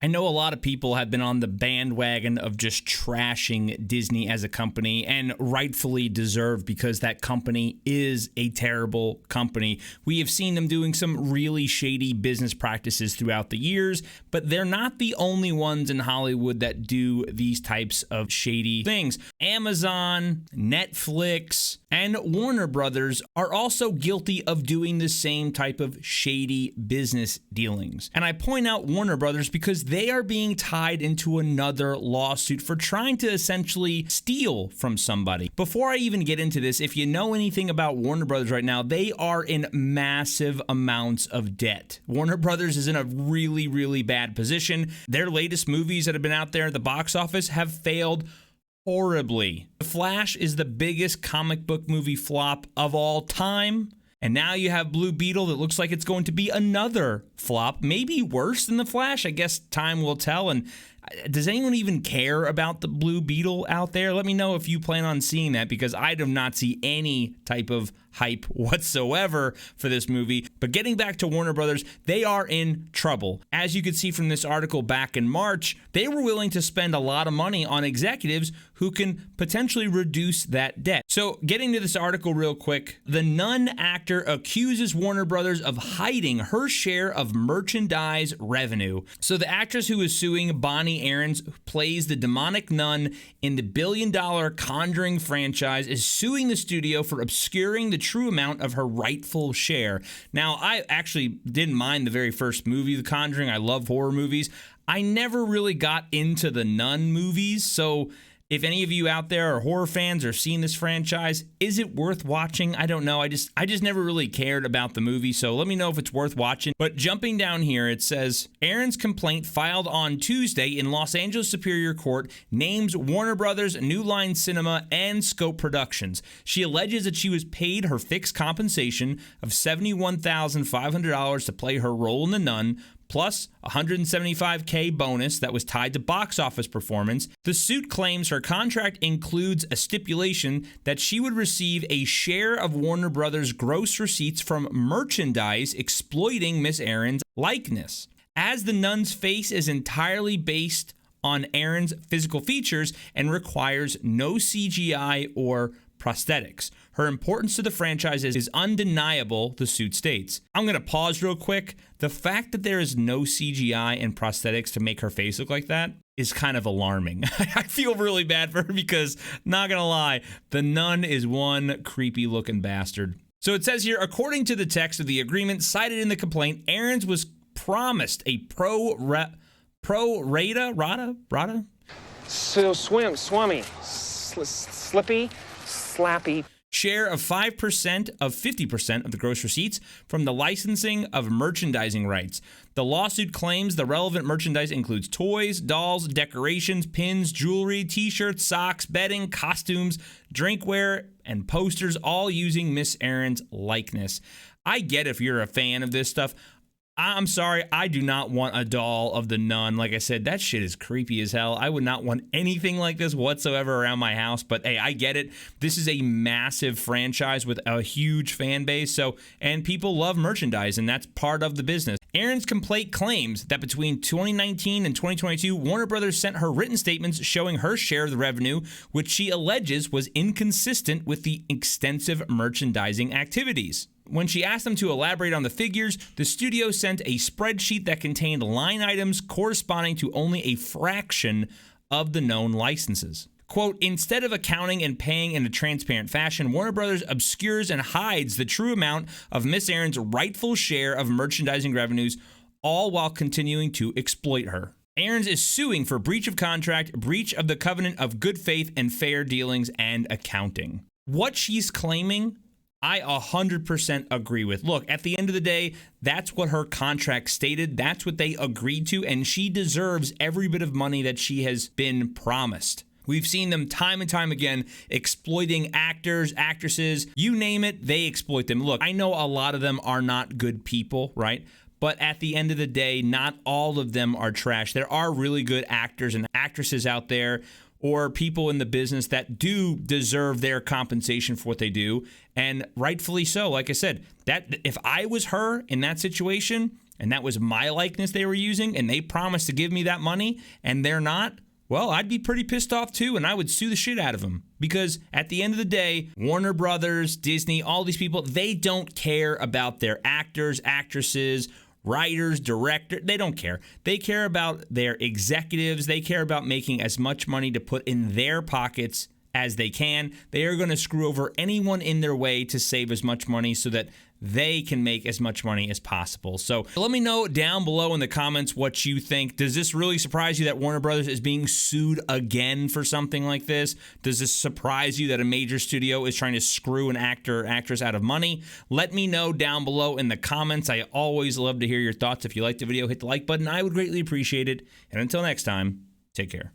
I know a lot of people have been on the bandwagon of just trashing Disney as a company, and rightfully deserved, because that company is a terrible company. We have seen them doing some really shady business practices throughout the years, but they're not the only ones in Hollywood that do these types of shady things. Amazon, Netflix, and Warner Brothers are also guilty of doing the same type of shady business dealings. And I point out Warner Brothers because they are being tied into another lawsuit for trying to essentially steal from somebody. Before I even get into this, if you know anything about Warner Brothers right now, they are in massive amounts of debt. Warner Brothers is in a really, really bad position. Their latest movies that have been out there at the box office have failed horribly. The Flash is the biggest comic book movie flop of all time. And now you have Blue Beetle that looks like it's going to be another flop, maybe worse than The Flash. I guess time will tell. And does anyone even care about the Blue Beetle out there? Let me know if you plan on seeing that, because I do not see any type of hype whatsoever for this movie. But getting back to Warner Brothers, they are in trouble. As you could see from this article back in March, they were willing to spend a lot of money on executives who can potentially reduce that debt. So getting to this article real quick, the Nun actor accuses Warner Brothers of hiding her share of merchandise revenue. So the actress who is suing, Bonnie Aarons, who plays the demonic nun in the billion-dollar Conjuring franchise, is suing the studio for obscuring the true amount of her rightful share. Now, I actually didn't mind the very first movie, The Conjuring. I love horror movies. I never really got into the Nun movies, so if any of you out there are horror fans or seen this franchise, is it worth watching? I don't know. I just never really cared about the movie, so let me know if it's worth watching. But jumping down here, it says, Aaron's complaint filed on Tuesday in Los Angeles Superior Court names Warner Brothers, New Line Cinema, and Scope Productions. She alleges that she was paid her fixed compensation of $71,500 to play her role in The Nun, plus $175K bonus that was tied to box office performance. The suit claims her contract includes a stipulation that she would receive a share of Warner Brothers' gross receipts from merchandise exploiting Miss Aarons' likeness. As The Nun's face is entirely based on Aarons' physical features and requires no CGI or prosthetics. Her importance to the franchise is undeniable, the suit states. I'm going to pause real quick. The fact that there is no CGI and prosthetics to make her face look like that is kind of alarming. I feel really bad for her because, not going to lie, the Nun is one creepy looking bastard. So it says here, according to the text of the agreement cited in the complaint, Aarons was promised a rata? So swummy, slippy, slappy share of 5% of 50% of the gross receipts from the licensing of merchandising rights. The lawsuit claims the relevant merchandise includes toys, dolls, decorations, pins, jewelry, t-shirts, socks, bedding, costumes, drinkware, and posters, all using Miss Aarons' likeness. I get if you're a fan of this stuff. I'm sorry, I do not want a doll of the Nun. Like I said, that shit is creepy as hell. I would not want anything like this whatsoever around my house. But hey, I get it. This is a massive franchise with a huge fan base. And people love merchandise, and that's part of the business. Aarons' complaint claims that between 2019 and 2022, Warner Brothers sent her written statements showing her share of the revenue, which she alleges was inconsistent with the extensive merchandising activities. When she asked them to elaborate on the figures, the studio sent a spreadsheet that contained line items corresponding to only a fraction of the known licenses. Quote, instead of accounting and paying in a transparent fashion, Warner Brothers obscures and hides the true amount of Miss Aarons' rightful share of merchandising revenues, all while continuing to exploit her. Aarons is suing for breach of contract, breach of the covenant of good faith and fair dealings, and accounting. What she's claiming, I 100% agree with. Look, at the end of the day, that's what her contract stated. That's what they agreed to, and she deserves every bit of money that she has been promised. We've seen them time and time again exploiting actors, actresses, you name it, they exploit them. Look, I know a lot of them are not good people, right? But at the end of the day, not all of them are trash. There are really good actors and actresses out there, or people in the business that do deserve their compensation for what they do, and rightfully so. Like I said, that if I was her in that situation, and that was my likeness they were using, and they promised to give me that money, and they're not, well, I'd be pretty pissed off too, and I would sue the shit out of them. Because at the end of the day, Warner Brothers, Disney, all these people, they don't care about their actors, actresses, writers, directors. They don't care. They care about their executives. They care about making as much money to put in their pockets as they can. They are going to screw over anyone in their way to save as much money so that they can make as much money as possible. So let me know down below in the comments what you think. Does this really surprise you that Warner Brothers is being sued again for something like this? Does this surprise you that a major studio is trying to screw an actor or actress out of money? Let me know down below in the comments. I always love to hear your thoughts. If you liked the video, hit the like button. I would greatly appreciate it. And until next time, take care.